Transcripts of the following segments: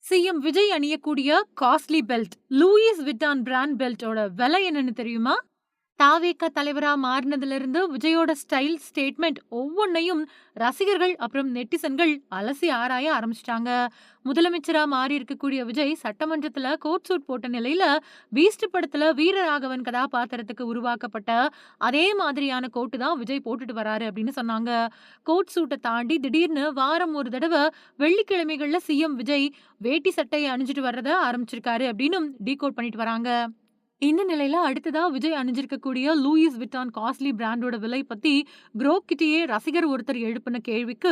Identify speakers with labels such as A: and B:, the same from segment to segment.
A: CM Vijay அணியக்கூடிய costly belt Louis Vuitton brand பெல்ட்டோட விலை என்னன்னு தெரியுமா? தாவேக தலைவரா மாறினதுல இருந்து விஜயோட ஸ்டைல் ஸ்டேட்மெண்ட் ஒவ்வொன்னையும் ரசிகர்கள் அப்புறம் நெட்டிசன்கள் அலசி ஆராய ஆரம்பிச்சிட்டாங்க. முதலமைச்சரா மாறி இருக்கக்கூடிய விஜய் சட்டமன்றத்துல கோட் சூட் போட்ட நிலையில பீஸ்ட் படத்துல வீரராகவன் கதாபாத்திரத்துக்கு உருவாக்கப்பட்ட அதே மாதிரியான கோட்டு தான் விஜய் போட்டுட்டு வராரு அப்படின்னு சொன்னாங்க. கோட் சூட்டை தாண்டி திடீர்னு வாரம் ஒரு தடவை வெள்ளிக்கிழமைகள்ல சிஎம் விஜய் வேட்டி சட்டையை அணிஞ்சிட்டு வர்றத ஆரம்பிச்சிருக்காரு அப்படின்னு டீகோட் பண்ணிட்டு வராங்க. இந்த நிலையில அடுத்ததா விஜய் அணிஞ்சிருக்கக்கூடிய லூயிஸ் விட்டான் காஸ்ட்லி பிராண்டோட விலை பத்தி குரோக் கிட்டயே ரசிகர் ஒருத்தர் எழுப்பின கேள்விக்கு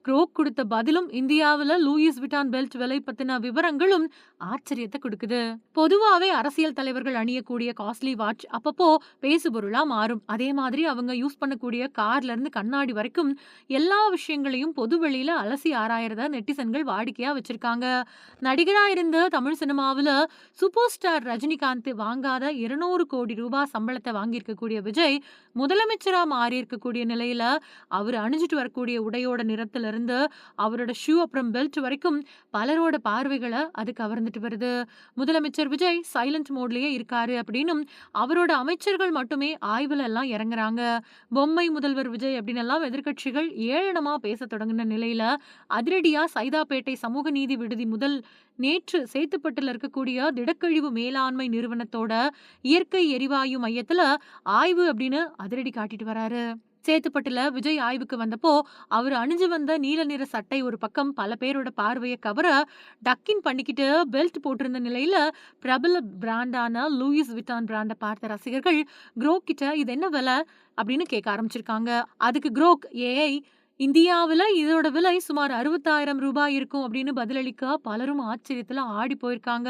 A: குரோக் கொடுத்த பதிலும் இந்தியாவுல லூயிஸ் விட்டான் பெல்ட் விலை பத்தின விவரங்களும் ஆச்சரியத்தை கொடுக்குது. பொதுவாவே அரசியல் தலைவர்கள் அணியக்கூடிய காஸ்ட்லி வாட்ச் அப்பப்போ பேசுபொருளா மாறும். அதே மாதிரி அவங்க யூஸ் பண்ணக்கூடிய கார்ல இருந்து கண்ணாடி வரைக்கும் எல்லா விஷயங்களையும் பொது வெளியில அலசி ஆராயறத நெட்டிசன்கள் வாடிக்கையா வச்சிருக்காங்க. நடிகரா இருந்த தமிழ் சினிமாவுல சூப்பர் ஸ்டார் ரஜினிகாந்த் வாங்காத 200 கோடி ரூபாய் சம்பளத்தை வாங்கியிருக்கக்கூடிய விஜய் முதலமைச்சரா மாறி இருக்கக்கூடிய நிலையில அவர் அணிஞ்சிட்டு வரக்கூடிய உடையோட நிறத்துல இருந்து அவரோட ஷூ அப்புறம் பெல்ட் வரைக்கும் பலரோட பார்வைகளை அது கவர்ந்துட்டு வருது. முதலமைச்சர் விஜய் சைலண்ட் மோட்லயே இருக்காரு அப்படின்னும் அவரோட அமைச்சர்கள் மட்டுமே ஆய்வுல எல்லாம் இறங்குறாங்க. பொம்மை முதல்வர் விஜய் அப்படின்னு எல்லாம் எதிர்க்கட்சிகள் ஏளனமா பேச தொடங்கின நிலையில அதிரடியா சைதாப்பேட்டை சமூக நீதி விடுதி முதல் நேற்று சேத்துப்பட்டுல இருக்கக்கூடிய திடக்கழிவு மேலாண்மை நிறுவனத்தோட இயற்கை எரிவாயு மையத்துல ஆய்வு அப்படின்னு அதிரடி காட்டிட்டு வராரு. சேத்துப்பட்டுல விஜய் ஆய்வுக்கு வந்தப்போ அவர் அணிஞ்சு வந்த நீல நிற சட்டை ஒரு பக்கம் பல பேரோட பார்வையை கவர டக்கின் பண்ணிக்கிட்டு பெல்ட் போட்டிருந்த நிலையில பிரபல பிராண்டான லூயிஸ் விட்டான் பிராண்டை பார்த்த ரசிகர்கள் குரோக் கிட்ட இது என்ன விலை அப்படின்னு கேட்க ஆரம்பிச்சிருக்காங்க. அதுக்கு குரோக் ஏஐ இந்தியாவுல இதோட விலை சுமார் 60,000 ரூபாய் இருக்கும் அப்படின்னு பதிலளிக்க பலரும் ஆச்சரியத்துல ஆடி போயிருக்காங்க.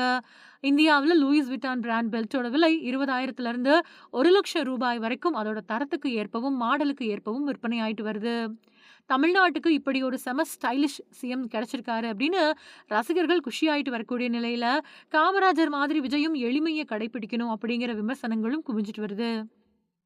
A: இந்தியாவுல லூயிஸ் விட்டான் பிராண்ட் பெல்ட்டோட விலை 20,000ல இருந்து 1,00,000 ரூபாய் வரைக்கும் அதோட தரத்துக்கு ஏற்பவும் மாடலுக்கு ஏற்பவும் விற்பனை ஆயிட்டு வருது. தமிழ்நாட்டுக்கு இப்படி ஒரு செம ஸ்டைலிஷ் சிஎம் கிடைச்சிருக்காரு அப்படின்னு ரசிகர்கள் குஷியாயிட்டு வரக்கூடிய நிலையில காமராஜர் மாதிரி விஜயும் எளிமையை கடைபிடிக்கணும் அப்படிங்கிற விமர்சனங்களும் குவிஞ்சிட்டு வருது.